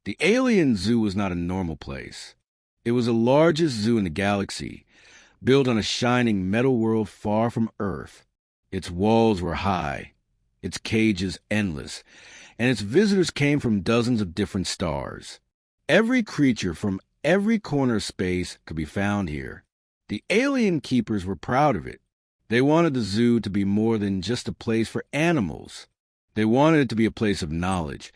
The alien zoo was not a normal place. It was the largest zoo in the galaxy, built on a shining metal world far from Earth. Its walls were high, its cages endless, and its visitors came from dozens of different stars. Every creature from every corner of space could be found here. The alien keepers were proud of it. They wanted the zoo to be more than just a place for animals. They wanted it to be a place of knowledge,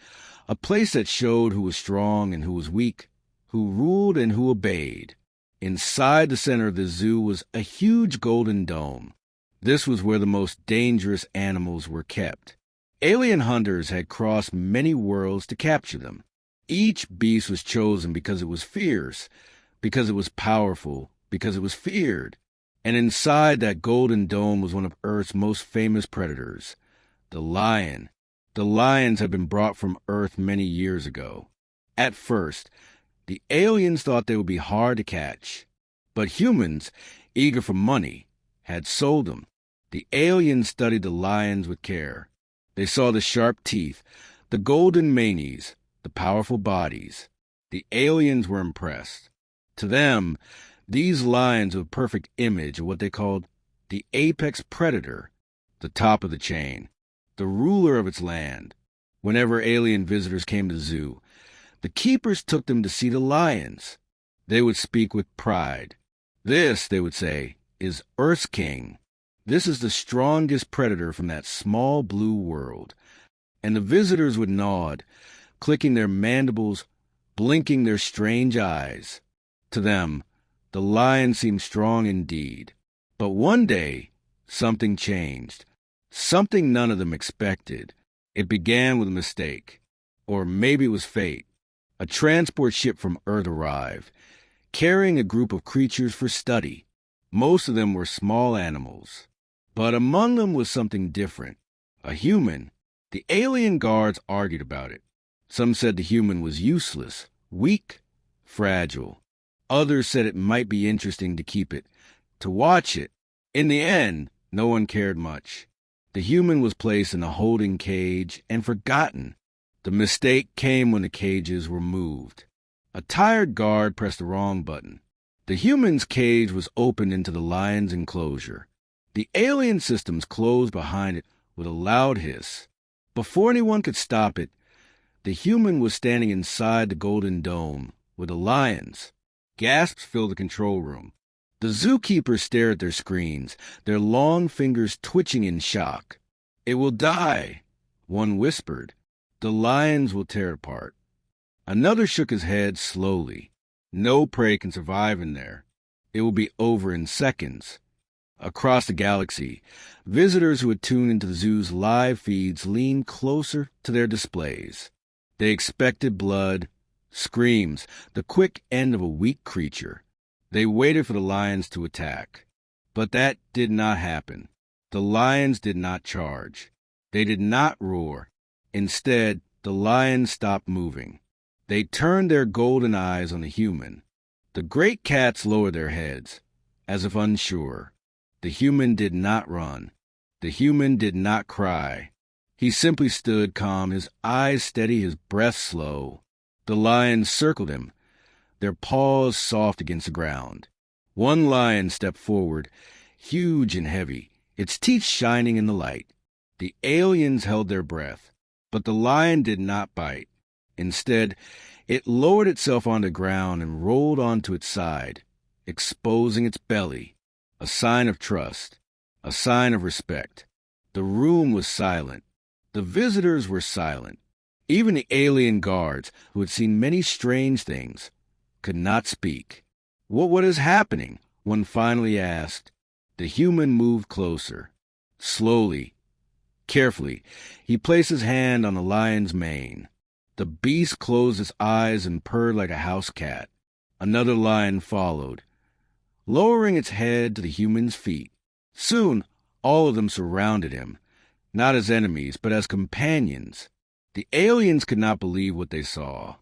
a place that showed who was strong and who was weak, who ruled and who obeyed. Inside the center of the zoo was a huge golden dome. This was where the most dangerous animals were kept. Alien hunters had crossed many worlds to capture them. Each beast was chosen because it was fierce, because it was powerful, because it was feared. And inside that golden dome was one of Earth's most famous predators, the lion. The lions had been brought from Earth many years ago. At first, the aliens thought they would be hard to catch. But humans, eager for money, had sold them. The aliens studied the lions with care. They saw the sharp teeth, the golden manes, the powerful bodies. The aliens were impressed. To them, these lions were a perfect image of what they called the apex predator, the top of the chain, the ruler of its land. Whenever alien visitors came to the zoo, the keepers took them to see the lions. They would speak with pride. This, they would say, is Earth's king. This is the strongest predator from that small blue world. And the visitors would nod, clicking their mandibles, blinking their strange eyes. To them, the lion seemed strong indeed. But one day, something changed. Something none of them expected. It began with a mistake. Or maybe it was fate. A transport ship from Earth arrived, carrying a group of creatures for study. Most of them were small animals. But among them was something different. A human. The alien guards argued about it. Some said the human was useless, weak, fragile. Others said it might be interesting to keep it, to watch it. In the end, no one cared much. The human was placed in a holding cage and forgotten. The mistake came when the cages were moved. A tired guard pressed the wrong button. The human's cage was opened into the lion's enclosure. The alien systems closed behind it with a loud hiss. Before anyone could stop it, the human was standing inside the golden dome with the lions. Gasps filled the control room. The zookeepers stared at their screens, their long fingers twitching in shock. "It will die," one whispered. "The lions will tear it apart." Another shook his head slowly. "No prey can survive in there. It will be over in seconds." Across the galaxy, visitors who had tuned into the zoo's live feeds leaned closer to their displays. They expected blood, screams, the quick end of a weak creature. They waited for the lions to attack. But that did not happen. The lions did not charge. They did not roar. Instead, the lions stopped moving. They turned their golden eyes on the human. The great cats lowered their heads, as if unsure. The human did not run. The human did not cry. He simply stood calm, his eyes steady, his breath slow. The lions circled him, their paws soft against the ground. One lion stepped forward, huge and heavy, its teeth shining in the light. The aliens held their breath, but the lion did not bite. Instead, it lowered itself on the ground and rolled onto its side, exposing its belly. A sign of trust, a sign of respect. The room was silent. The visitors were silent. Even the alien guards, who had seen many strange things, could not speak. What is happening? One finally asked. The human moved closer. Slowly, carefully, he placed his hand on the lion's mane. The beast closed its eyes and purred like a house cat. Another lion followed, lowering its head to the human's feet. Soon, all of them surrounded him, not as enemies, but as companions. The aliens could not believe what they saw.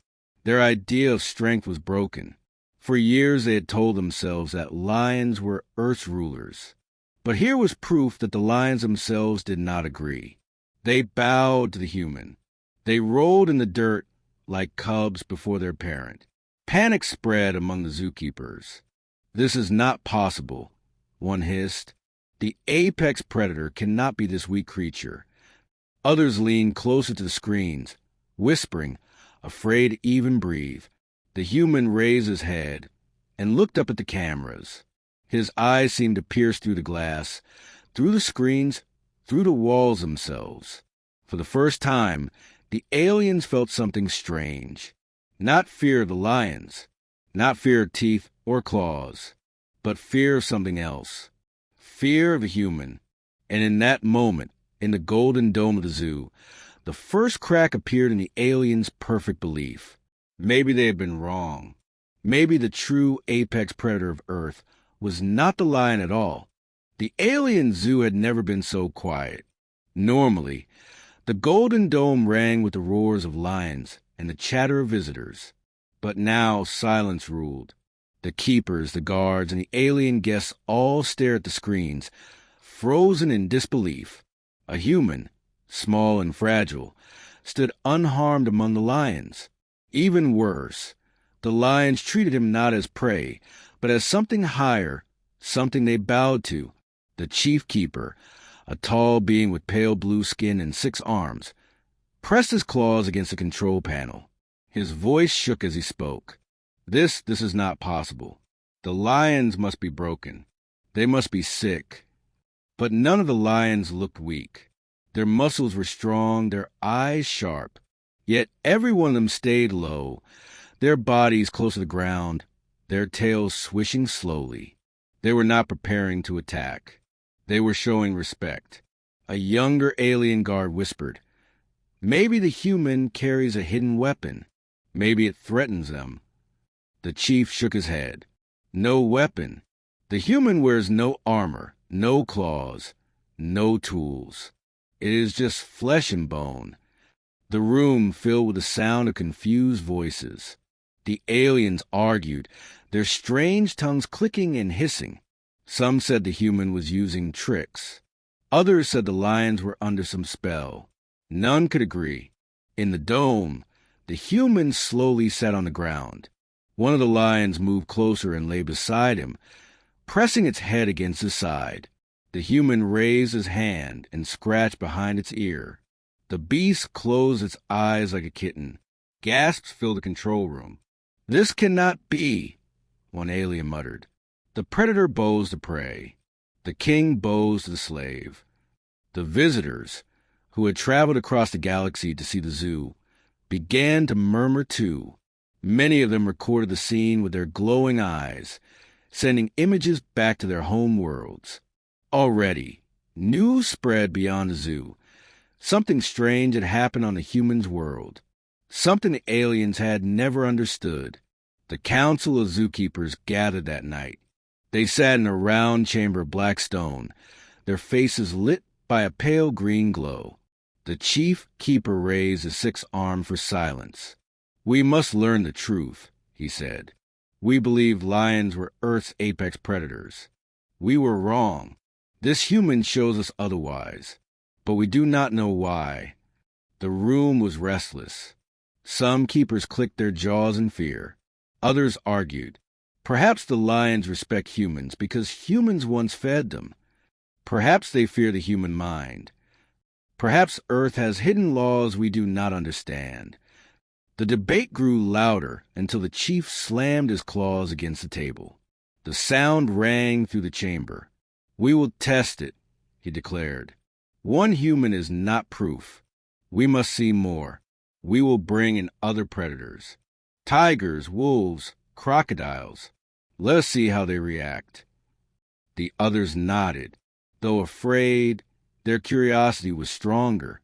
Their idea of strength was broken. For years they had told themselves that lions were Earth's rulers. But here was proof that the lions themselves did not agree. They bowed to the human. They rolled in the dirt, like cubs before their parent. Panic spread among the zookeepers. "This is not possible," one hissed. "The apex predator cannot be this weak creature." Others leaned closer to the screens, whispering, afraid to even breathe. The human raised his head and looked up at the cameras. His eyes seemed to pierce through the glass, through the screens, through the walls themselves. For the first time, the aliens felt something strange. Not fear of the lions, not fear of teeth or claws, but fear of something else. Fear of a human. And in that moment, in the golden dome of the zoo, the first crack appeared in the aliens' perfect belief. Maybe they had been wrong. Maybe the true apex predator of Earth was not the lion at all. The alien zoo had never been so quiet. Normally, the golden dome rang with the roars of lions and the chatter of visitors. But now silence ruled. The keepers, the guards, and the alien guests all stared at the screens, frozen in disbelief. A human, small and fragile, stood unharmed among the lions. Even worse, the lions treated him not as prey, but as something higher, something they bowed to. The chief keeper, a tall being with pale blue skin and 6 arms, pressed his claws against the control panel. His voice shook as he spoke. This is not possible. The lions must be broken. They must be sick." But none of the lions looked weak. Their muscles were strong, their eyes sharp. Yet every one of them stayed low, their bodies close to the ground, their tails swishing slowly. They were not preparing to attack. They were showing respect. A younger alien guard whispered, "Maybe the human carries a hidden weapon. Maybe it threatens them." The chief shook his head. "No weapon. The human wears no armor, no claws, no tools. It is just flesh and bone." The room filled with the sound of confused voices. The aliens argued, their strange tongues clicking and hissing. Some said the human was using tricks. Others said the lions were under some spell. None could agree. In the dome, the human slowly sat on the ground. One of the lions moved closer and lay beside him, pressing its head against his side. The human raised his hand and scratched behind its ear. The beast closed its eyes like a kitten. Gasps filled the control room. "This cannot be," one alien muttered. The predator bows the prey. The king bows the slave. The visitors, who had traveled across the galaxy to see the zoo, began to murmur too. Many of them recorded the scene with their glowing eyes, sending images back to their home worlds. Already, news spread beyond the zoo. Something strange had happened on the humans' world. Something the aliens had never understood. The council of zookeepers gathered that night. They sat in a round chamber of black stone, their faces lit by a pale green glow. The chief keeper raised his 6th arm for silence. "We must learn the truth," he said. "We believed lions were Earth's apex predators. We were wrong. This human shows us otherwise, but we do not know why." The room was restless. Some keepers clicked their jaws in fear. Others argued. Perhaps the lions respect humans because humans once fed them. Perhaps they fear the human mind. Perhaps Earth has hidden laws we do not understand. The debate grew louder until the chief slammed his claws against the table. The sound rang through the chamber. "We will test it," he declared. "One human is not proof. We must see more. We will bring in other predators. Tigers, wolves, crocodiles. Let us see how they react." The others nodded. Though afraid, their curiosity was stronger.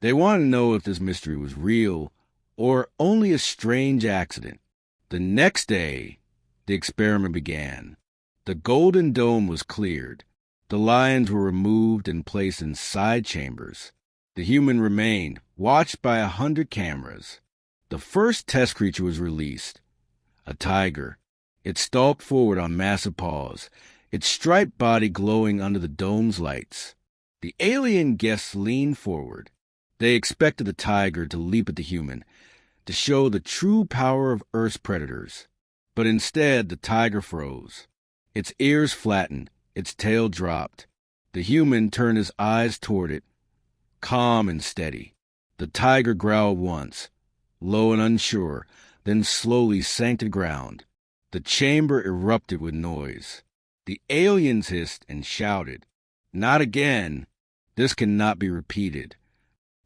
They wanted to know if this mystery was real or only a strange accident. The next day, the experiment began. The golden dome was cleared. The lions were removed and placed in side chambers. The human remained, watched by 100 cameras. The first test creature was released. A tiger. It stalked forward on massive paws, its striped body glowing under the dome's lights. The alien guests leaned forward. They expected the tiger to leap at the human, to show the true power of Earth's predators. But instead, the tiger froze. Its ears flattened, its tail dropped. The human turned his eyes toward it, calm and steady. The tiger growled once, low and unsure, then slowly sank to the ground. The chamber erupted with noise. The aliens hissed and shouted, "Not again! This cannot be repeated."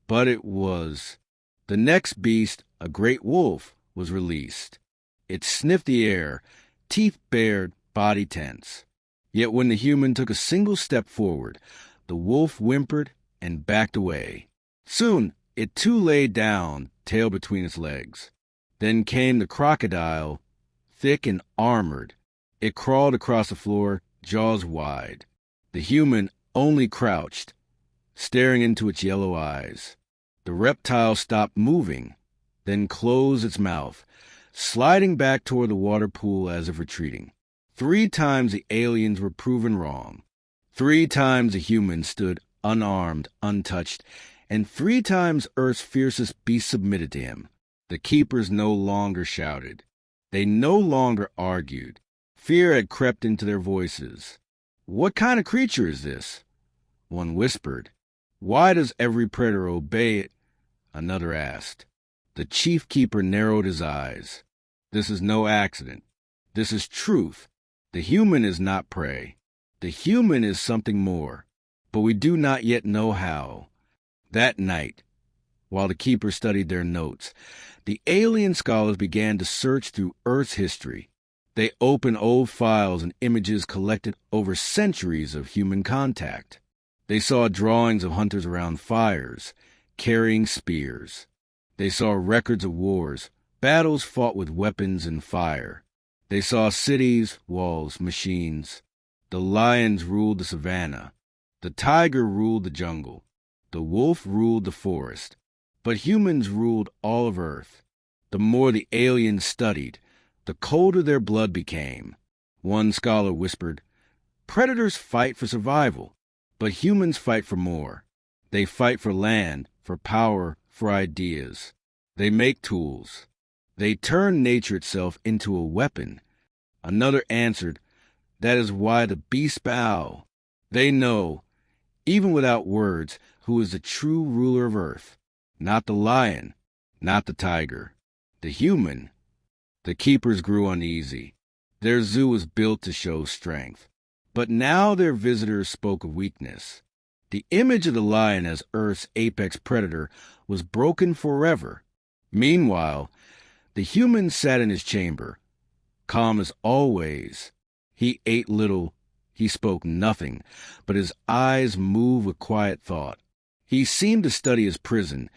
But it was. The next beast, a great wolf, was released. It sniffed the air, teeth bared, body tense. Yet when the human took a single step forward, the wolf whimpered and backed away. Soon it too lay down, tail between its legs. Then came the crocodile, thick and armored. It crawled across the floor, jaws wide. The human only crouched, staring into its yellow eyes. The reptile stopped moving, then closed its mouth, sliding back toward the water pool as if retreating. 3 times the aliens were proven wrong. 3 times the humans stood unarmed, untouched, and 3 times Earth's fiercest beast submitted to him. The keepers no longer shouted. They no longer argued. Fear had crept into their voices. "What kind of creature is this?" One whispered. "Why does every predator obey it?" Another asked. The chief keeper narrowed his eyes. "This is no accident. This is truth. The human is not prey. The human is something more, but we do not yet know how." That night, while the keepers studied their notes, the alien scholars began to search through Earth's history. They opened old files and images collected over centuries of human contact. They saw drawings of hunters around fires, carrying spears. They saw records of wars, battles fought with weapons and fire. They saw cities, walls, machines. The lions ruled the savannah. The tiger ruled the jungle. The wolf ruled the forest. But humans ruled all of Earth. The more the aliens studied, the colder their blood became. One scholar whispered, "Predators fight for survival, but humans fight for more. They fight for land, for power, for ideas. They make tools. They turn nature itself into a weapon." Another answered, "That is why the beasts bow. They know, even without words, who is the true ruler of Earth. Not the lion, not the tiger, the human." The keepers grew uneasy. Their zoo was built to show strength. But now their visitors spoke of weakness. The image of the lion as Earth's apex predator was broken forever. Meanwhile, the human sat in his chamber, calm as always. He ate little, he spoke nothing, but his eyes moved with quiet thought. He seemed to study his prison,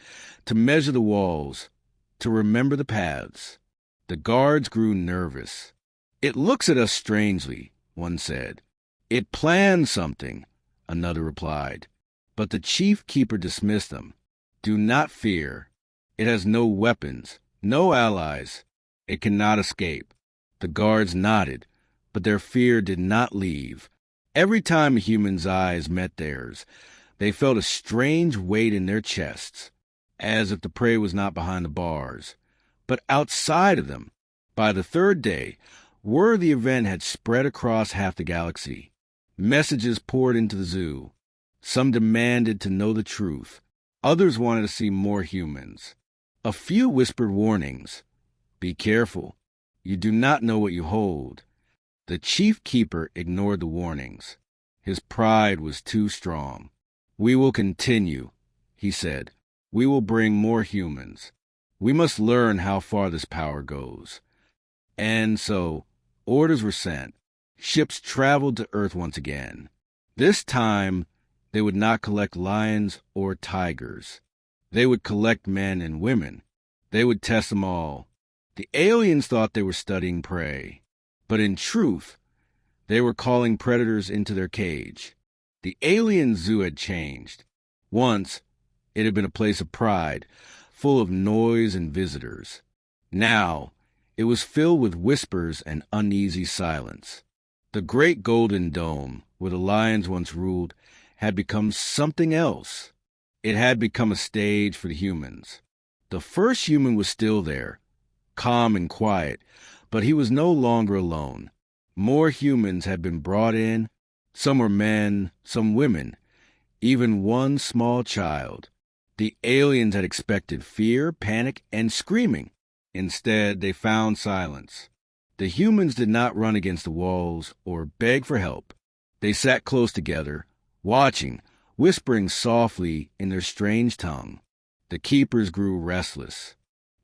to measure the walls, to remember the paths. The guards grew nervous. "It looks at us strangely," one said. "It plans something," another replied. But the chief keeper dismissed them. "Do not fear. It has no weapons, no allies. It cannot escape." The guards nodded, but their fear did not leave. Every time a human's eyes met theirs, they felt a strange weight in their chests, as if the prey was not behind the bars, but outside of them. By the 3rd day, word of the event had spread across half the galaxy. Messages poured into the zoo. Some demanded to know the truth. Others wanted to see more humans. A few whispered warnings. "Be careful. You do not know what you hold." The chief keeper ignored the warnings. His pride was too strong. "We will continue," he said. "We will bring more humans. We must learn how far this power goes." And so, orders were sent. Ships traveled to Earth once again. This time, they would not collect lions or tigers. They would collect men and women. They would test them all. The aliens thought they were studying prey, but in truth, they were calling predators into their cage. The alien zoo had changed. Once, it had been a place of pride, full of noise and visitors. Now, it was filled with whispers and uneasy silence. The great golden dome, where the lions once ruled, had become something else. It had become a stage for the humans. The first human was still there, calm and quiet, but he was no longer alone. More humans had been brought in. Some were men, some women, even one small child. The aliens had expected fear, panic, and screaming. Instead, they found silence. The humans did not run against the walls or beg for help. They sat close together, watching, whispering softly in their strange tongue. The keepers grew restless.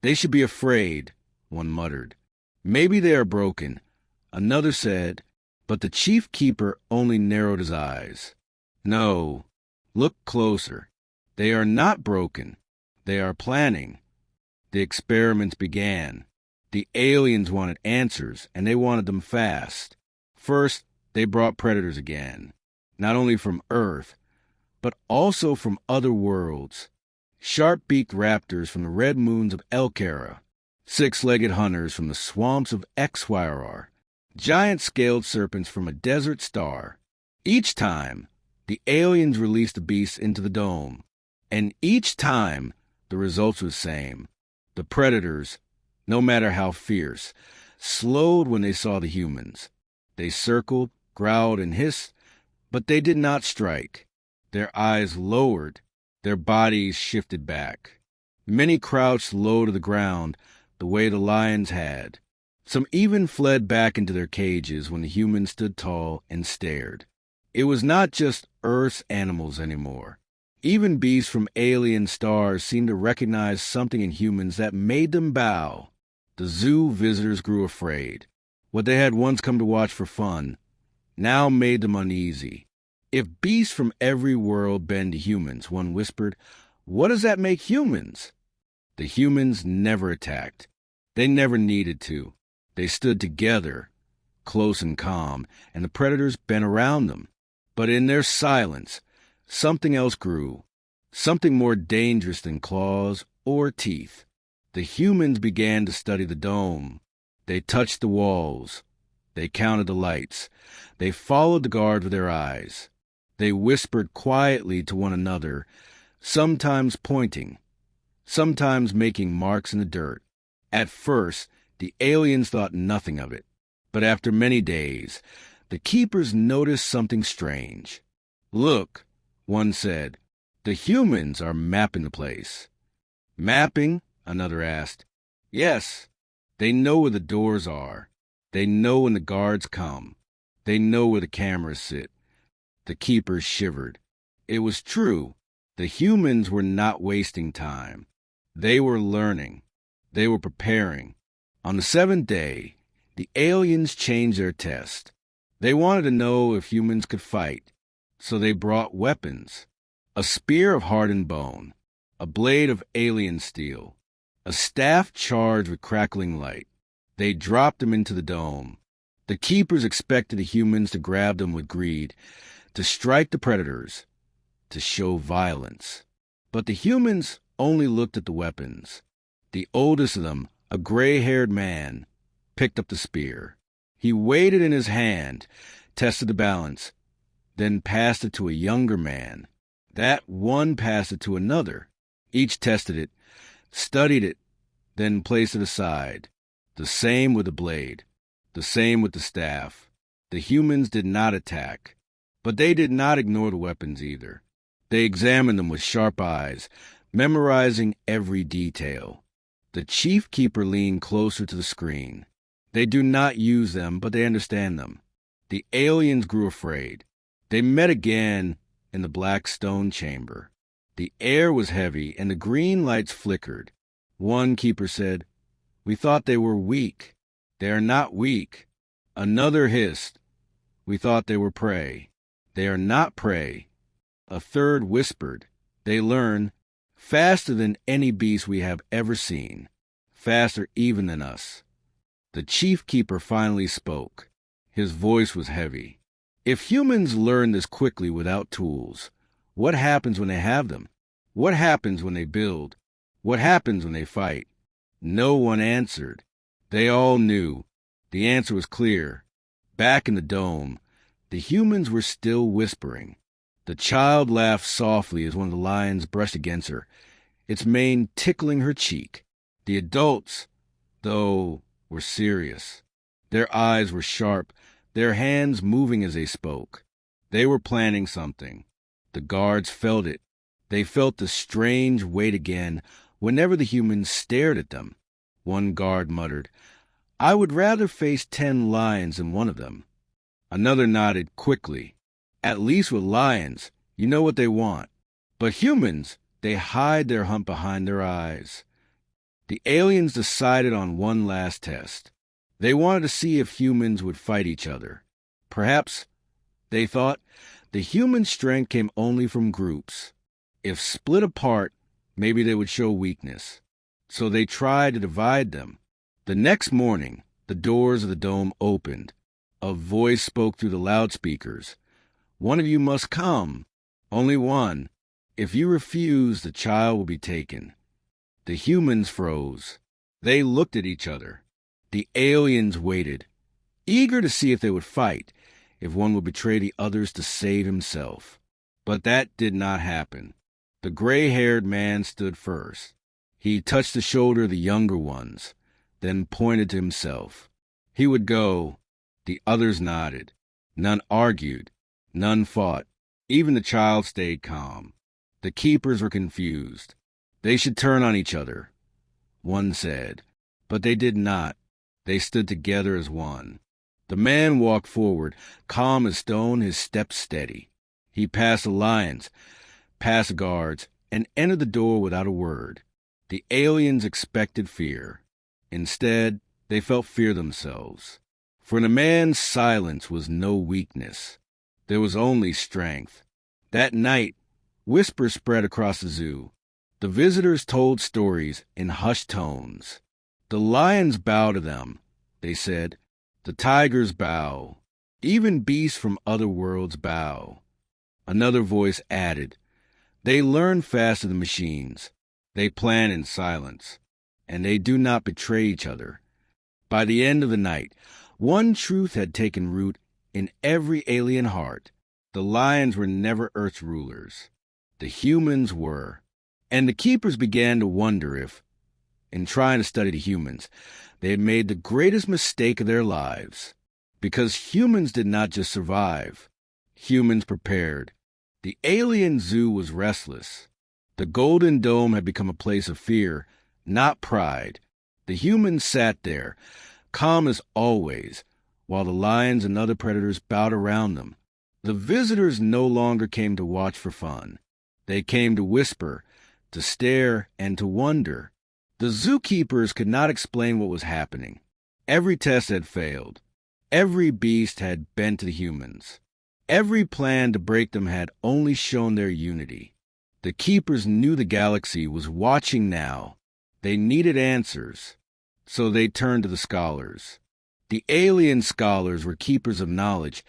"They should be afraid," one muttered. "Maybe they are broken," another said, but the chief keeper only narrowed his eyes. "No, look closer. They are not broken. They are planning." The experiments began. The aliens wanted answers, and they wanted them fast. First, they brought predators again, not only from Earth, but also from other worlds. Sharp-beaked raptors from the red moons of Elkara, six-legged hunters from the swamps of HFY, giant-scaled serpents from a desert star. Each time, the aliens released the beasts into the dome, and each time, the results were the same. The predators, no matter how fierce, slowed when they saw the humans. They circled, growled, and hissed, but they did not strike. Their eyes lowered, their bodies shifted back. Many crouched low to the ground, the way the lions had. Some even fled back into their cages when the humans stood tall and stared. It was not just Earth's animals anymore. Even beasts from alien stars seemed to recognize something in humans that made them bow. The zoo visitors grew afraid. What they had once come to watch for fun now made them uneasy. "If beasts from every world bend to humans," one whispered, "what does that make humans?" The humans never attacked. They never needed to. They stood together, close and calm, and the predators bent around them. But in their silence, something else grew, something more dangerous than claws or teeth. The humans began to study the dome. They touched the walls. They counted the lights. They followed the guard with their eyes. They whispered quietly to one another, sometimes pointing, sometimes making marks in the dirt. At first, the aliens thought nothing of it, but after many days, the keepers noticed something strange. "Look," one said, "the humans are mapping the place." "Mapping?" another asked. "Yes, they know where the doors are. They know when the guards come. They know where the cameras sit." The keepers shivered. It was true. The humans were not wasting time. They were learning. They were preparing. On the seventh day, the aliens changed their test. They wanted to know if humans could fight, so they brought weapons. A spear of hardened bone, a blade of alien steel, a staff charged with crackling light. They dropped them into the dome. The keepers expected the humans to grab them with greed, to strike the predators, to show violence. But the humans only looked at the weapons. The oldest of them, a gray-haired man, picked up the spear. He weighed it in his hand, tested the balance, then passed it to a younger man. That one passed it to another. Each tested it, studied it, then placed it aside. The same with the blade, the same with the staff. The humans did not attack, but they did not ignore the weapons either. They examined them with sharp eyes, memorizing every detail. The chief keeper leaned closer to the screen. They do not use them, but they understand them. The aliens grew afraid. They met again in the black stone chamber. The air was heavy, and the green lights flickered. One keeper said, "We thought they were weak." "They are not weak." Another hissed, "We thought they were prey." "They are not prey." A third whispered, "They learn faster than any beast we have ever seen, faster even than us." The chief keeper finally spoke. His voice was heavy. "If humans learn this quickly without tools, what happens when they have them? What happens when they build? What happens when they fight?" No one answered. They all knew. The answer was clear. Back in the dome, the humans were still whispering. The child laughed softly as one of the lions brushed against her. its mane tickling her cheek. The adults, though, were serious. Their eyes were sharp, their hands moving as they spoke. They were planning something. The guards felt it. They felt the strange weight again whenever the humans stared at them. One guard muttered, "I would rather face 10 lions than one of them." Another nodded quickly. "At least with lions, you know what they want. But humans, they hide their hump behind their eyes." The aliens decided on one last test. They wanted to see if humans would fight each other. Perhaps, they thought, the human strength came only from groups. If split apart, maybe they would show weakness. So they tried to divide them. The next morning, the doors of the dome opened. A voice spoke through the loudspeakers. "One of you must come. Only one. If you refuse, the child will be taken." The humans froze. They looked at each other. The aliens waited, eager to see if they would fight, if one would betray the others to save himself. But that did not happen. The gray-haired man stood first. He touched the shoulder of the younger ones, then pointed to himself. He would go. The others nodded. None argued. None fought. Even the child stayed calm. The keepers were confused. They should turn on each other, one said. But they did not. They stood together as one. The man walked forward, calm as stone, his steps steady. He passed the lions, past the guards, and entered the door without a word. The aliens expected fear. Instead, they felt fear themselves. For in a man's silence was no weakness. There was only strength. That night, whispers spread across the zoo. The visitors told stories in hushed tones. "The lions bow to them," they said. "The tigers bow. Even beasts from other worlds bow." Another voice added, "They learn faster than machines. They plan in silence. And they do not betray each other." By the end of the night, one truth had taken root in every alien heart. The lions were never Earth's rulers. The humans were. And the keepers began to wonder if, in trying to study the humans, they had made the greatest mistake of their lives. Because humans did not just survive. Humans prepared. The alien zoo was restless. The Golden Dome had become a place of fear, not pride. The humans sat there, calm as always, while the lions and other predators bowed around them. The visitors no longer came to watch for fun. They came to whisper, to stare, and to wonder. The zookeepers could not explain what was happening. Every test had failed. Every beast had bent to the humans. Every plan to break them had only shown their unity. The keepers knew the galaxy was watching now. They needed answers, so they turned to the scholars. The alien scholars were keepers of knowledge,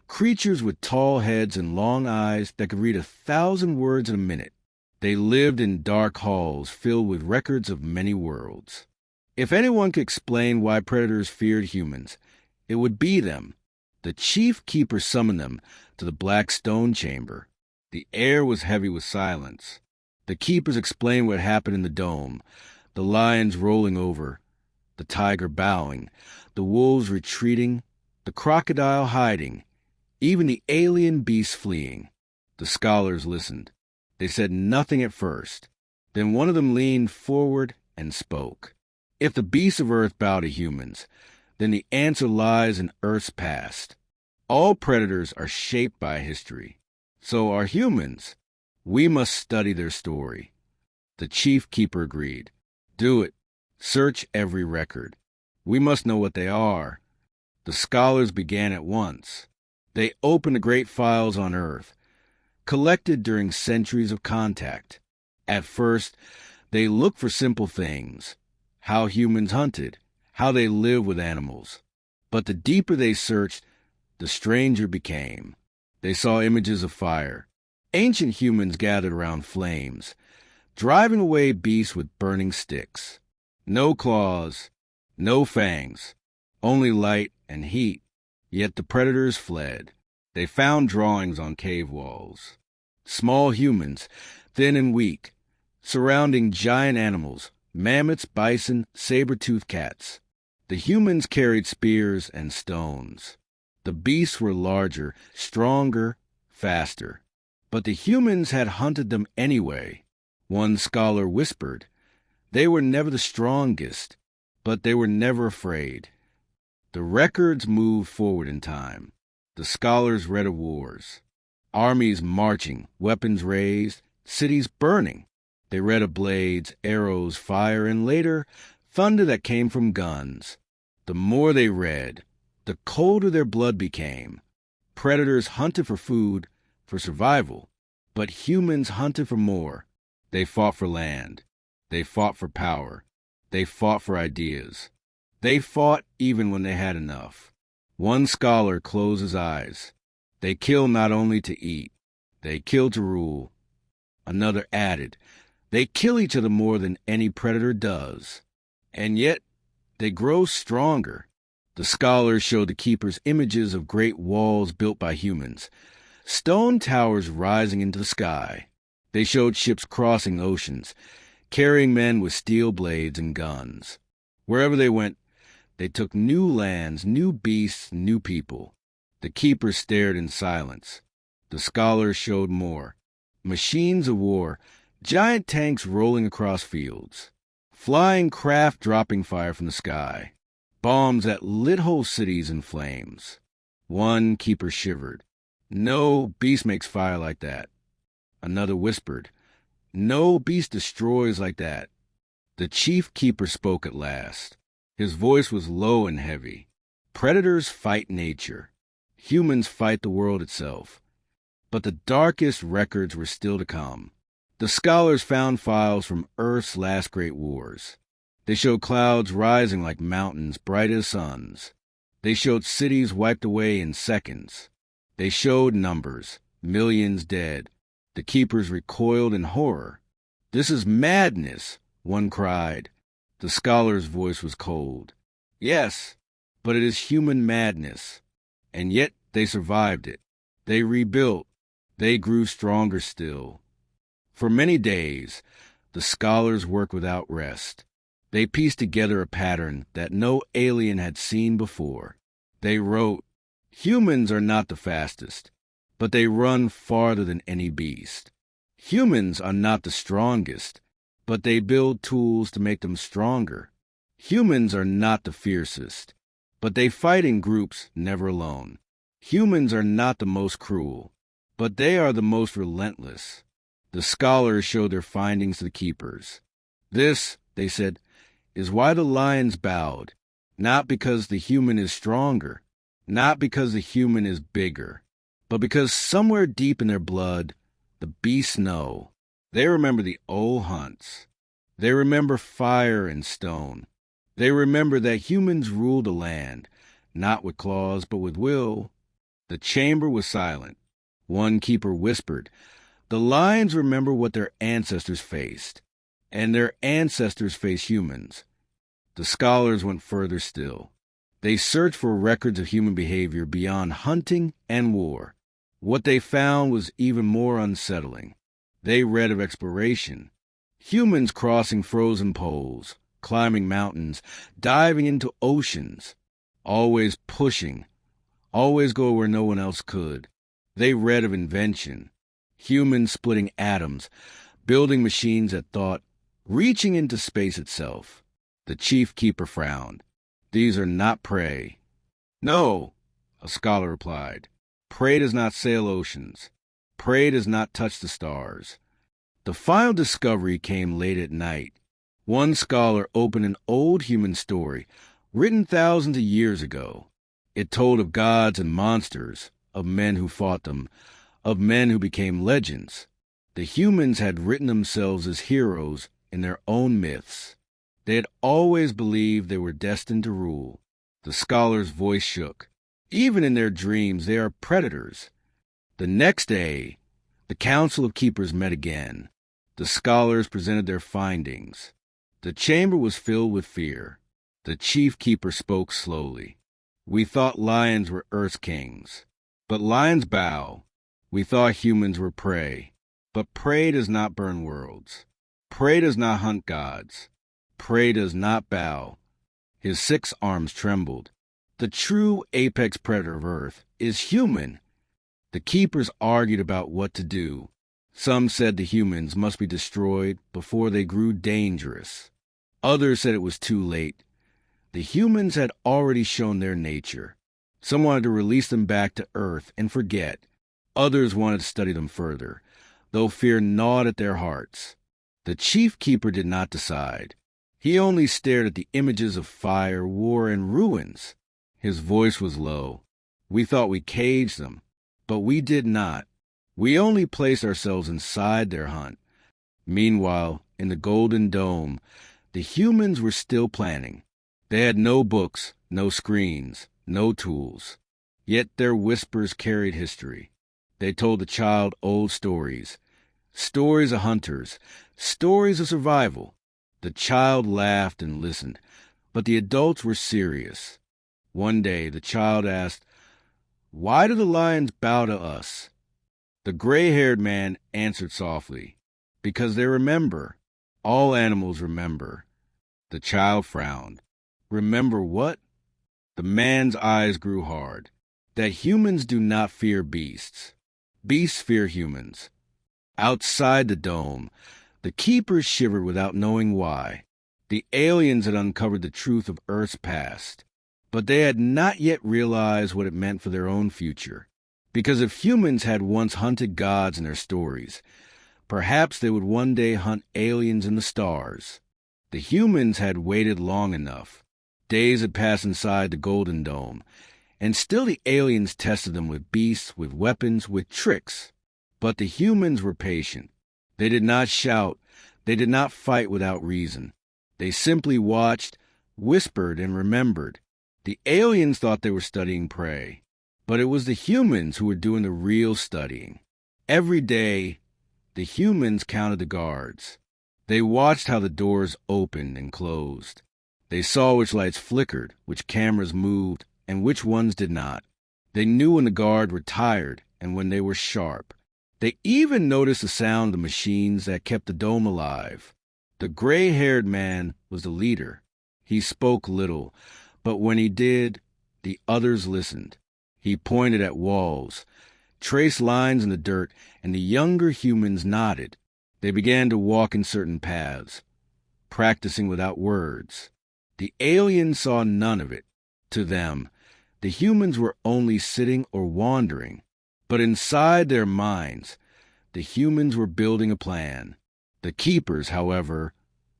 creatures with tall heads and long eyes that could read 1,000 words in a minute. They lived in dark halls filled with records of many worlds. If anyone could explain why predators feared humans, it would be them. The chief keeper summoned them to the black stone chamber. The air was heavy with silence. The keepers explained what happened in the dome, the lions rolling over, the tiger bowing, the wolves retreating, the crocodile hiding, even the alien beasts fleeing. The scholars listened. They said nothing at first. Then one of them leaned forward and spoke. If the beasts of Earth bow to humans, then the answer lies in Earth's past. All predators are shaped by history. So are humans. We must study their story. The chief keeper agreed. Do it. Search every record. We must know what they are. The scholars began at once. They opened the great files on Earth, collected during centuries of contact. At first, they looked for simple things, how humans hunted, how they lived with animals. But the deeper they searched, the stranger became. They saw images of fire. Ancient humans gathered around flames, driving away beasts with burning sticks. No claws, no fangs, only light and heat. Yet the predators fled. They found drawings on cave walls. Small humans, thin and weak, surrounding giant animals, mammoths, bison, saber-toothed cats. The humans carried spears and stones. The beasts were larger, stronger, faster. But the humans had hunted them anyway. One scholar whispered, "They were never the strongest, but they were never afraid." The records moved forward in time. The scholars read of wars. Armies marching, weapons raised, cities burning. They read of blades, arrows, fire, and later, thunder that came from guns. The more they read, the colder their blood became. Predators hunted for food, for survival, but humans hunted for more. They fought for land. They fought for power. They fought for ideas. They fought even when they had enough. One scholar closed his eyes. They kill not only to eat, they kill to rule. Another added, they kill each other more than any predator does. And yet, they grow stronger. The scholars showed the keepers images of great walls built by humans, stone towers rising into the sky. They showed ships crossing oceans, carrying men with steel blades and guns. Wherever they went, they took new lands, new beasts, new people. The keepers stared in silence. The scholars showed more. Machines of war, giant tanks rolling across fields, flying craft dropping fire from the sky, bombs that lit whole cities in flames. One keeper shivered. "No beast makes fire like that." Another whispered, "No beast destroys like that." The chief keeper spoke at last. His voice was low and heavy. "Predators fight nature. Humans fight the world itself." But the darkest records were still to come. The scholars found files from Earth's last great wars. They showed clouds rising like mountains, bright as suns. They showed cities wiped away in seconds. They showed numbers, millions dead. The keepers recoiled in horror. "This is madness," one cried. The scholar's voice was cold. "Yes, but it is human madness." And yet they survived it. They rebuilt. They grew stronger still. For many days, the scholars worked without rest. They pieced together a pattern that no alien had seen before. They wrote, "Humans are not the fastest, but they run farther than any beast. Humans are not the strongest, but they build tools to make them stronger. Humans are not the fiercest, but they fight in groups, never alone. Humans are not the most cruel, but they are the most relentless." The scholars showed their findings to the keepers. "This," they said, "is why the lions bowed, not because the human is stronger, not because the human is bigger, but because somewhere deep in their blood, the beasts know. They remember the old hunts. They remember fire and stone. They remember that humans rule the land, not with claws, but with will." The chamber was silent. One keeper whispered, "The lions remember what their ancestors faced, and their ancestors faced humans." The scholars went further still. They searched for records of human behavior beyond hunting and war. What they found was even more unsettling. They read of exploration. Humans crossing frozen poles, climbing mountains, diving into oceans, always pushing, always go where no one else could. They read of invention. Humans splitting atoms, building machines that thought, reaching into space itself. The chief keeper frowned. "These are not prey." "No," a scholar replied. "Prey does not sail oceans. Prey does not touch the stars." The final discovery came late at night. One scholar opened an old human story, written thousands of years ago. It told of gods and monsters, of men who fought them, of men who became legends. The humans had written themselves as heroes in their own myths. They had always believed they were destined to rule. The scholar's voice shook. Even in their dreams, they are predators. The next day, the Council of Keepers met again. The scholars presented their findings. The chamber was filled with fear. The chief keeper spoke slowly. "We thought lions were Earth's kings, but lions bow. We thought humans were prey, but prey does not burn worlds. Prey does not hunt gods. Prey does not bow. His 6 arms trembled. The true apex predator of Earth is human. The keepers argued about what to do. Some said the humans must be destroyed before they grew dangerous. Others said it was too late. The humans had already shown their nature. Some wanted to release them back to Earth and forget. Others wanted to study them further, though fear gnawed at their hearts. The chief keeper did not decide. He only stared at the images of fire, war, and ruins. His voice was low. We thought we caged them, but we did not. We only placed ourselves inside their hunt. Meanwhile, in the Golden Dome, the humans were still planning. They had no books, no screens, no tools. Yet their whispers carried history. They told the child old stories. Stories of hunters, stories of survival. The child laughed and listened, but the adults were serious. One day, the child asked, "Why do the lions bow to us?" The gray-haired man answered softly, "Because they remember. All animals remember." The child frowned. "Remember what?" The man's eyes grew hard. "That humans do not fear beasts. Beasts fear humans." Outside the dome, the keepers shivered without knowing why. The aliens had uncovered the truth of Earth's past, but they had not yet realized what it meant for their own future. Because if humans had once hunted gods in their stories, perhaps they would one day hunt aliens in the stars. The humans had waited long enough. Days had passed inside the Golden Dome, and still the aliens tested them with beasts, with weapons, with tricks. But the humans were patient. They did not shout. They did not fight without reason. They simply watched, whispered, and remembered. The aliens thought they were studying prey, but it was the humans who were doing the real studying. Every day, the humans counted the guards. They watched how the doors opened and closed. They saw which lights flickered, which cameras moved, and which ones did not. They knew when the guards were tired and when they were sharp. They even noticed the sound of the machines that kept the dome alive. The gray-haired man was the leader. He spoke little, but when he did, the others listened. He pointed at walls, traced lines in the dirt, and the younger humans nodded. They began to walk in certain paths, practicing without words. The aliens saw none of it. To them, the humans were only sitting or wandering. But inside their minds, the humans were building a plan. The keepers, however,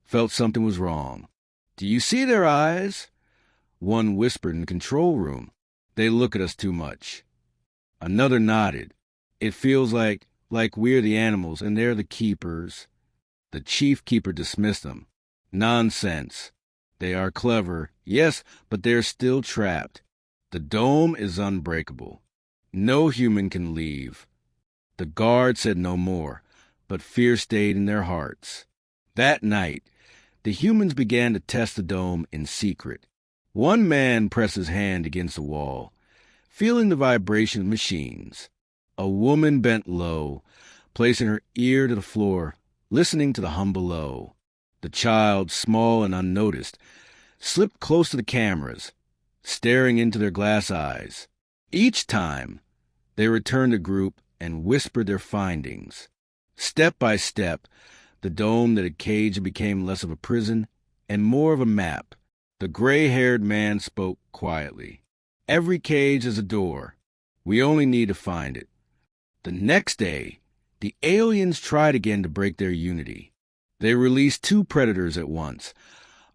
felt something was wrong. "Do you see their eyes?" One whispered in the control room. "They look at us too much." Another nodded. "It feels like we're the animals and they're the keepers." The chief keeper dismissed them. "Nonsense. They are clever, yes, but they're still trapped. The dome is unbreakable. No human can leave." The guard said no more, but fear stayed in their hearts. That night, the humans began to test the dome in secret. One man pressed his hand against the wall, feeling the vibration of machines. A woman bent low, placing her ear to the floor, listening to the hum below. The child, small and unnoticed, slipped close to the cameras, staring into their glass eyes. Each time, they returned to group and whispered their findings. Step by step, the dome that had caged became less of a prison and more of a map. The gray-haired man spoke quietly. "Every cage is a door. We only need to find it." The next day, the aliens tried again to break their unity. They released 2 predators at once,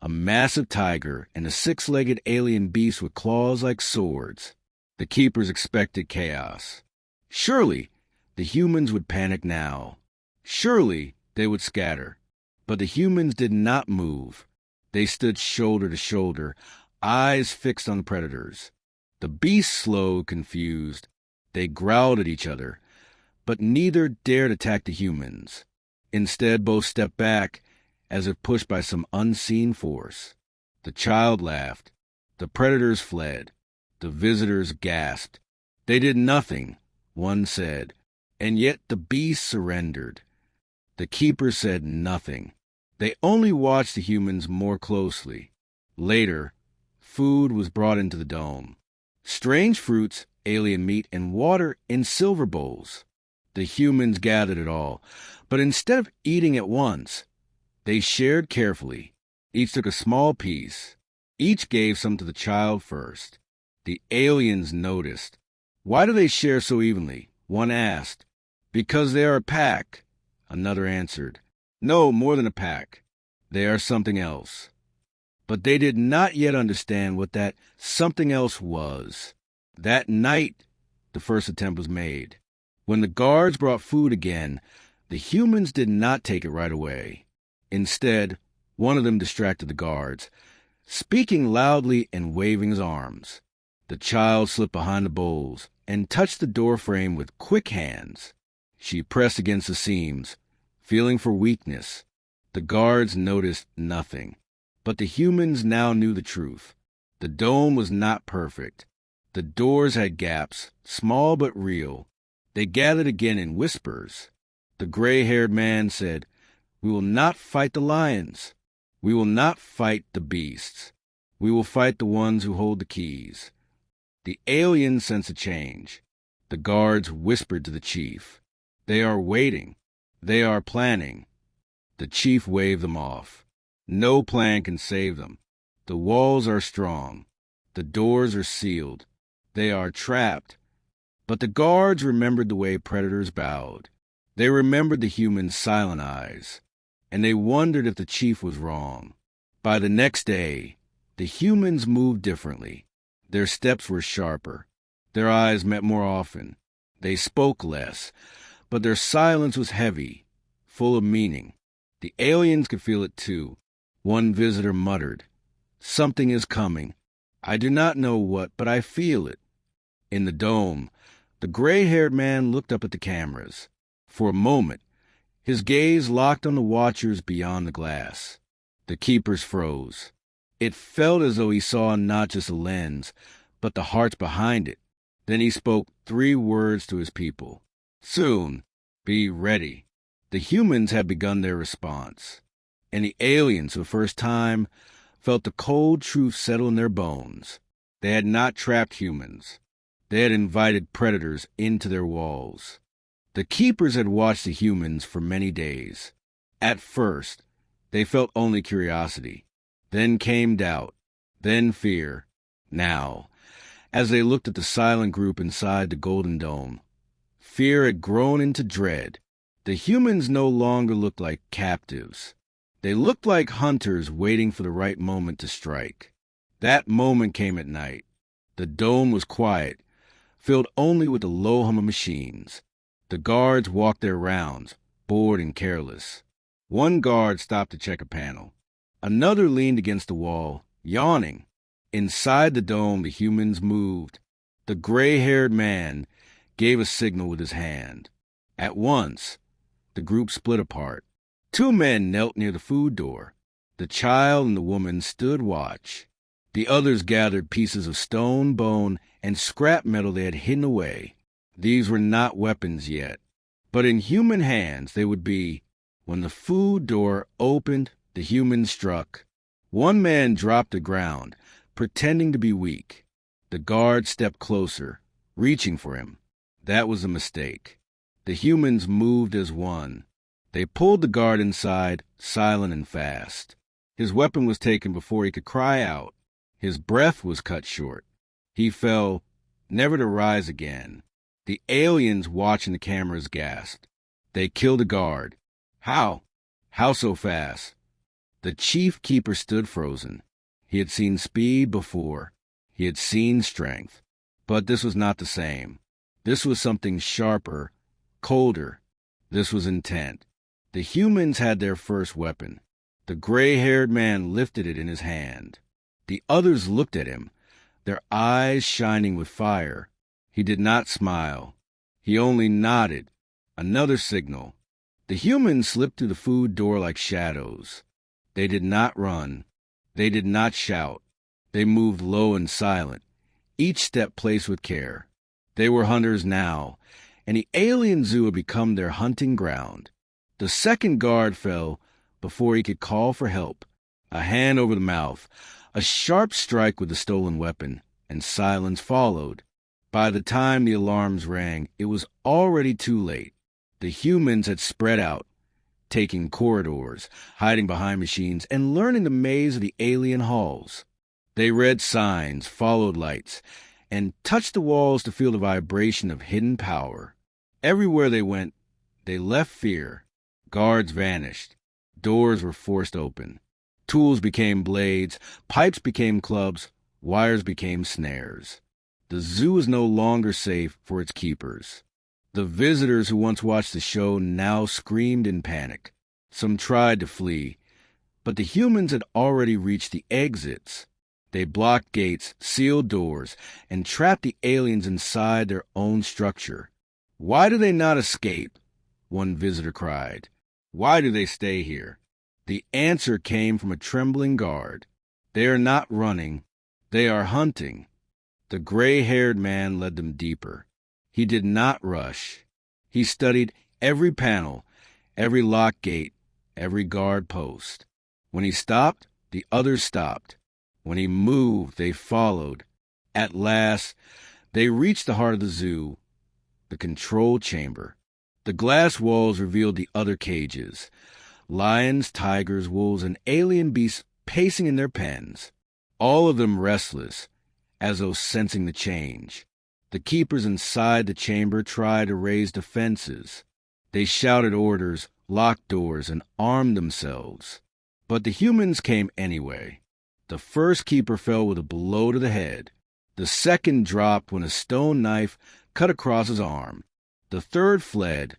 a massive tiger and a 6-legged alien beast with claws like swords. The keepers expected chaos. Surely, the humans would panic now. Surely, they would scatter. But the humans did not move. They stood shoulder to shoulder, eyes fixed on the predators. The beasts slowed, confused. They growled at each other, but neither dared attack the humans. Instead, both stepped back, as if pushed by some unseen force. The child laughed. The predators fled. The visitors gasped. "They did nothing," one said, "and yet the beasts surrendered." The keeper said nothing. They only watched the humans more closely. Later, food was brought into the dome. Strange fruits, alien meat, and water in silver bowls. The humans gathered it all, but instead of eating at once, they shared carefully. Each took a small piece. Each gave some to the child first. The aliens noticed. Why do they share so evenly? One asked. Because they are a pack. Another answered. No, more than a pack. They are something else. But they did not yet understand what that something else was. That night, the first attempt was made. When the guards brought food again, the humans did not take it right away. Instead, one of them distracted the guards, speaking loudly and waving his arms. The child slipped behind the bowls and touched the door frame with quick hands. She pressed against the seams, feeling for weakness. The guards noticed nothing. But the humans now knew the truth. The dome was not perfect. The doors had gaps, small but real. They gathered again in whispers. The gray-haired man said, "We will not fight the lions. We will not fight the beasts. We will fight the ones who hold the keys." The aliens sensed a change. The guards whispered to the chief. "They are waiting. They are planning." The chief waved them off. No plan can save them. The walls are strong. The doors are sealed. They are trapped. But the guards remembered the way predators bowed. They remembered the humans' silent eyes. And they wondered if the chief was wrong. By the next day, the humans moved differently. Their steps were sharper. Their eyes met more often. They spoke less, but their silence was heavy, full of meaning. The aliens could feel it too. One visitor muttered, "Something is coming. I do not know what, but I feel it." In the dome, the gray-haired man looked up at the cameras. For a moment, his gaze locked on the watchers beyond the glass. The keepers froze. It felt as though he saw not just a lens, but the hearts behind it. Then he spoke 3 words to his people. "Soon. Be ready." The humans had begun their response. And the aliens, for the first time, felt the cold truth settle in their bones. They had not trapped humans. They had invited predators into their walls. The keepers had watched the humans for many days. At first, they felt only curiosity. Then came doubt. Then fear. Now, as they looked at the silent group inside the Golden Dome, fear had grown into dread. The humans no longer looked like captives. They looked like hunters waiting for the right moment to strike. That moment came at night. The dome was quiet, filled only with the low hum of machines. The guards walked their rounds, bored and careless. One guard stopped to check a panel. Another leaned against the wall, yawning. Inside the dome, the humans moved. The gray-haired man gave a signal with his hand. At once, the group split apart. 2 men knelt near the food door. The child and the woman stood watch. The others gathered pieces of stone, bone, and scrap metal they had hidden away. These were not weapons yet, but in human hands they would be. When the food door opened, the humans struck. One man dropped to the ground, pretending to be weak. The guard stepped closer, reaching for him. That was a mistake. The humans moved as one. They pulled the guard inside, silent and fast. His weapon was taken before he could cry out. His breath was cut short. He fell, never to rise again. The aliens watching the cameras gasped. They killed a guard. How? How so fast? The chief keeper stood frozen. He had seen speed before. He had seen strength. But this was not the same. This was something sharper, colder. This was intent. The humans had their first weapon. The gray-haired man lifted it in his hand. The others looked at him, their eyes shining with fire. He did not smile. He only nodded. Another signal. The humans slipped through the food door like shadows. They did not run. They did not shout. They moved low and silent, each step placed with care. They were hunters now, and the alien zoo had become their hunting ground. The second guard fell, before he could call for help. A hand over the mouth, a sharp strike with the stolen weapon, and silence followed. By the time the alarms rang, it was already too late. The humans had spread out, taking corridors, hiding behind machines, and learning the maze of the alien halls. They read signs, followed lights, and touched the walls to feel the vibration of hidden power. Everywhere they went, they left fear. Guards vanished. Doors were forced open. Tools became blades, pipes became clubs, wires became snares. The zoo is no longer safe for its keepers. The visitors who once watched the show now screamed in panic. Some tried to flee, but the humans had already reached the exits. They blocked gates, sealed doors, and trapped the aliens inside their own structure. "Why do they not escape?" one visitor cried. "Why do they stay here?" The answer came from a trembling guard. "They are not running. They are hunting." The gray-haired man led them deeper. He did not rush. He studied every panel, every locked gate, every guard post. When he stopped, the others stopped. When he moved, they followed. At last, they reached the heart of the zoo, the control chamber. The glass walls revealed the other cages. Lions, tigers, wolves, and alien beasts pacing in their pens, all of them restless, as though sensing the change. The keepers inside the chamber tried to raise defenses. They shouted orders, locked doors, and armed themselves. But the humans came anyway. The first keeper fell with a blow to the head. The second dropped when a stone knife cut across his arm. The third fled,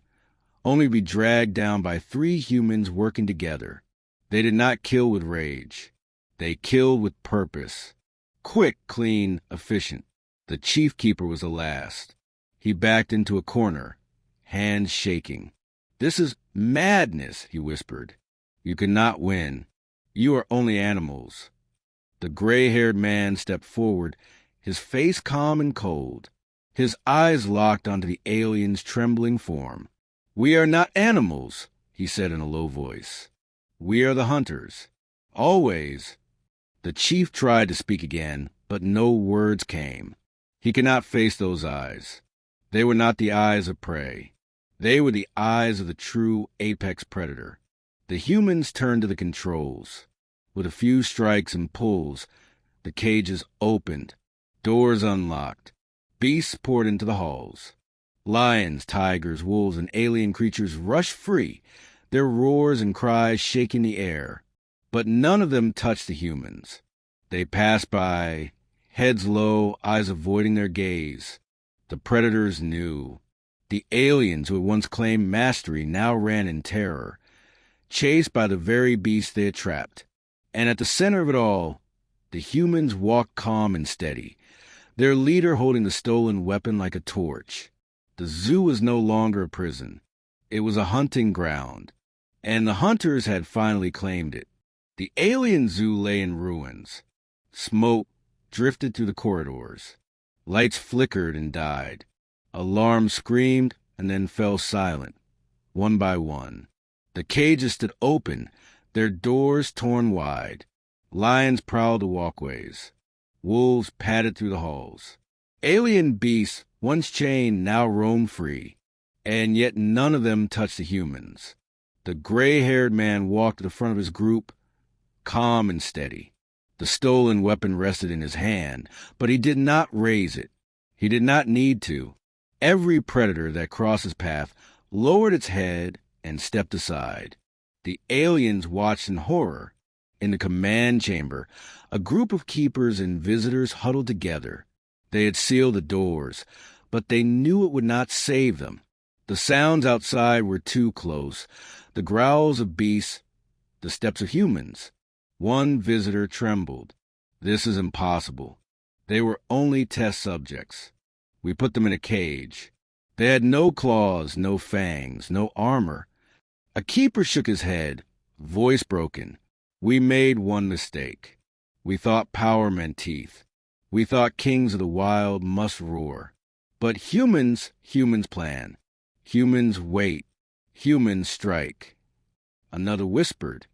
only to be dragged down by 3 humans working together. They did not kill with rage. They killed with purpose. Quick, clean, efficient. The chief keeper was the last. He backed into a corner, hands shaking. "This is madness," he whispered. "You cannot win. You are only animals." The gray-haired man stepped forward, his face calm and cold. His eyes locked onto the alien's trembling form. "We are not animals," he said in a low voice. "We are the hunters. Always." The chief tried to speak again, but no words came. He could not face those eyes. They were not the eyes of prey. They were the eyes of the true apex predator. The humans turned to the controls. With a few strikes and pulls, the cages opened, doors unlocked. Beasts poured into the halls. Lions, tigers, wolves, and alien creatures rushed free, their roars and cries shaking the air. But none of them touched the humans. They passed by, heads low, eyes avoiding their gaze. The predators knew. The aliens who had once claimed mastery now ran in terror, chased by the very beasts they had trapped. And at the center of it all, the humans walked calm and steady, their leader holding the stolen weapon like a torch. The zoo was no longer a prison. It was a hunting ground, and the hunters had finally claimed it. The alien zoo lay in ruins. Smoke drifted through the corridors. Lights flickered and died. Alarms screamed and then fell silent, one by one. The cages stood open, their doors torn wide. Lions prowled the walkways. Wolves padded through the halls. Alien beasts, once chained, now roamed free, and yet none of them touched the humans. The gray-haired man walked to the front of his group, calm and steady. The stolen weapon rested in his hand, but he did not raise it. He did not need to. Every predator that crossed his path lowered its head and stepped aside. The aliens watched in horror. In the command chamber, a group of keepers and visitors huddled together. They had sealed the doors, but they knew it would not save them. The sounds outside were too close. The growls of beasts, the steps of humans. One visitor trembled. "This is impossible. They were only test subjects. We put them in a cage. They had no claws, no fangs, no armor." A keeper shook his head, voice broken. "We made one mistake. We thought power meant teeth. We thought kings of the wild must roar. But humans plan. Humans wait. Humans strike." Another whispered,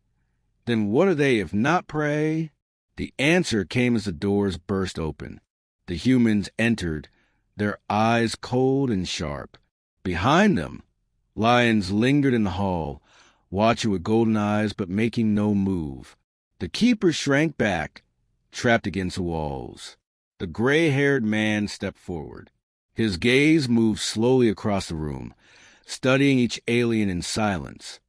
Then what are they if not prey? The answer came as the doors burst open. The humans entered, their eyes cold and sharp. Behind them, lions lingered in the hall, watching with golden eyes but making no move. The keeper shrank back, trapped against the walls. The gray-haired man stepped forward. His gaze moved slowly across the room, studying each alien in silence.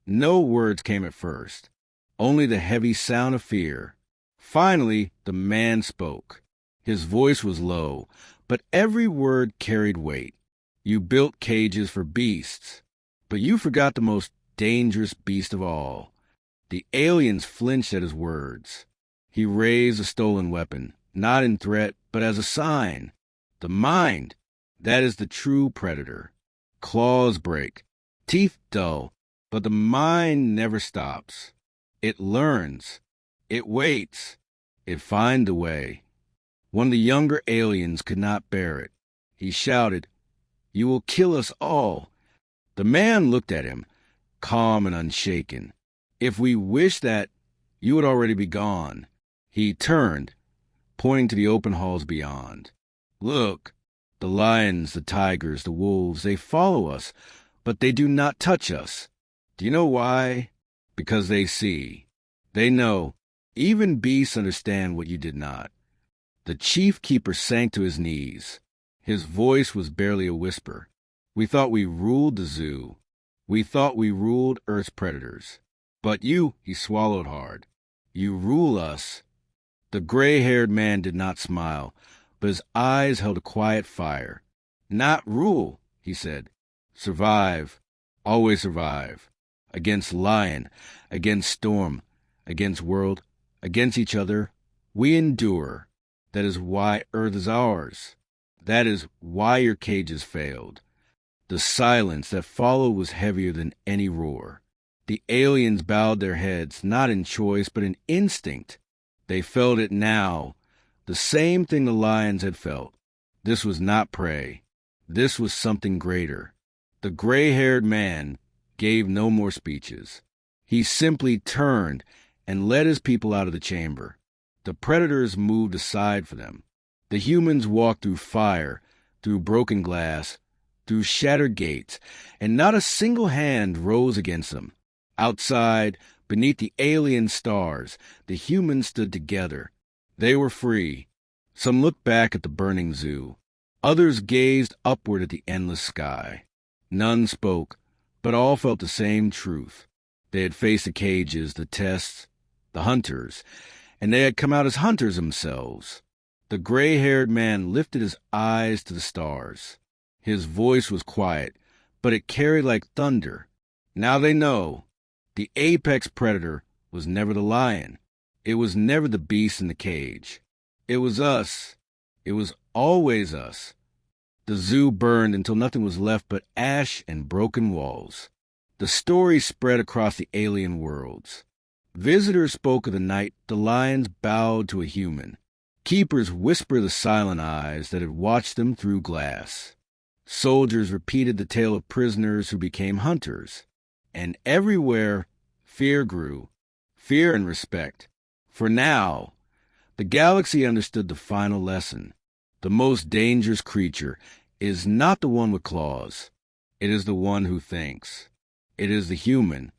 No words came at first, only the heavy sound of fear. Finally, the man spoke. His voice was low, but every word carried weight. You built cages for beasts, but you forgot the most dangerous beast of all. The aliens flinched at his words. He raised a stolen weapon, not in threat, but as a sign. The mind, that is the true predator. Claws break, teeth dull, but the mind never stops. It learns, it waits, it finds a way. One of the younger aliens could not bear it. He shouted, "You will kill us all." The man looked at him, calm and unshaken. "If we wish that, you would already be gone." He turned, pointing to the open halls beyond. "Look, the lions, the tigers, the wolves, they follow us, but they do not touch us. Do you know why? Because they see. They know. Even beasts understand what you did not." The chief keeper sank to his knees. His voice was barely a whisper. "We thought we ruled the zoo. We thought we ruled Earth's predators. But you," he swallowed hard, "you rule us." The gray-haired man did not smile, but his eyes held a quiet fire. "Not rule," he said. "Survive. Always survive. Against lion, against storm, against world, against each other. We endure. That is why Earth is ours. That is why your cages failed." The silence that followed was heavier than any roar. The aliens bowed their heads, not in choice, but in instinct. They felt it now, the same thing the lions had felt. This was not prey. This was something greater. The gray-haired man gave no more speeches. He simply turned and led his people out of the chamber. The predators moved aside for them. The humans walked through fire, through broken glass, through shattered gates, and not a single hand rose against them. Outside, beneath the alien stars, the humans stood together. They were free. Some looked back at the burning zoo. Others gazed upward at the endless sky. None spoke, but all felt the same truth. They had faced the cages, the tests, the hunters, and they had come out as hunters themselves. The gray-haired man lifted his eyes to the stars. His voice was quiet, but it carried like thunder. Now they know. The apex predator was never the lion. It was never the beast in the cage. It was us. It was always us. The zoo burned until nothing was left but ash and broken walls. The story spread across the alien worlds. Visitors spoke of the night the lions bowed to a human. Keepers whispered the silent eyes that had watched them through glass. Soldiers repeated the tale of prisoners who became hunters. And everywhere, fear grew. Fear and respect. For now, the galaxy understood the final lesson. The most dangerous creature is not the one with claws. It is the one who thinks. It is the human